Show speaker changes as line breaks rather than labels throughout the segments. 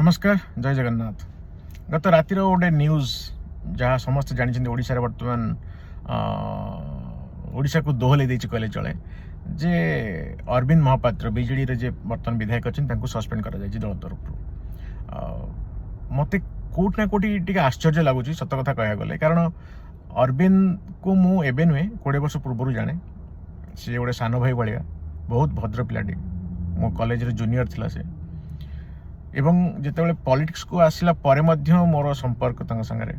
नमस्कार जय जगन्नाथ। गत रातिर गोटे न्यूज जहाँ समस्त जानते ओडिशा बर्तमान ओडिशा को दोहले कहले चले जे अरविंद महापात्र बीजेडी रे जे बर्तमान विधायक अच्छे सस्पेंड कर दल तरफ मत कोट कोटी टे आश्चर्य लगुच सत कथा कह गले कारण अरविंद को मुझे नुहे 20 वर्ष पूर्व जाने सी गोटे सान भाई भाया बहुत भद्र पिलाटी मो कॉलेज रे जूनियर थिला से एवं जिते पॉलिटिक्स को आसला परे मध्य मोर संपर्क संगे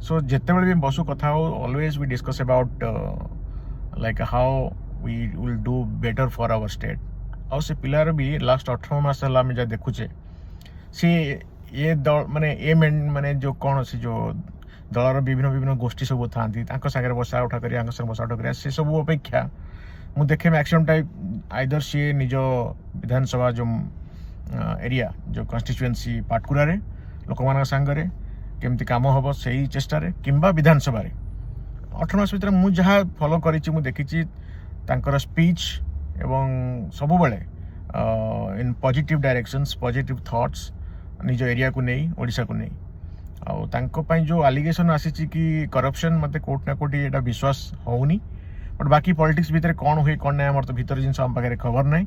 सो जिते भी बसु कथा हो always we discuss about like how we will do better for our state और से पिलार भी लास्ट 18 मास है जहाँ देखुचे सी ये दल माने ए माने जो कौन सी जो दलर विभिन्न विभिन्न गोष्ठी सब था सागर बसा उठा कर बसा उठा कर से सब अपेक्षा मुझे देखे मैक्सिमम टाइम आइदर सी निज विधानसभा जो एरिया जो कन्स्टिट्युएंसी पाटकुरा रे लोक मान सांगरे केमती काम हम से चेष्टा किंबा विधानसभा 18 मास भर मुझे जहाँ फॉलो करी देखी स्पीच एवं सब बेले in positive directions positive thoughts निज एरिया को नहीं ओडिशा को नहीं आउ जो एलिगेशन आसी कि करप्शन मत कोट ना कोटी एटा विश्वास होनी बट बाकी पॉलिटिक्स भितर कौन हुए कौन ना आम तो भीतर जिन आम पाखे खबर ना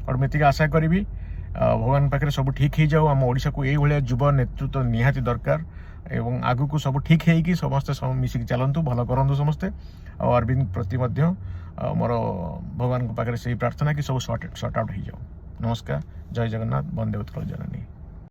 और मुझे आशा करी भगवान पाखे सब ठीक हो जाऊ आम ओडिशा को यही युवा नेतृत्व निहाती दरकार एवं आगु को सब ठीक है समस्ते मिसिक चलतु भल करूँ समस्ते अरविंद प्रति मोर भगवान पाखे से प्रार्थना कि सब सॉर्ट आउट हो जाऊ। नमस्कार जय जगन्नाथ वंदे उत्कल जननी।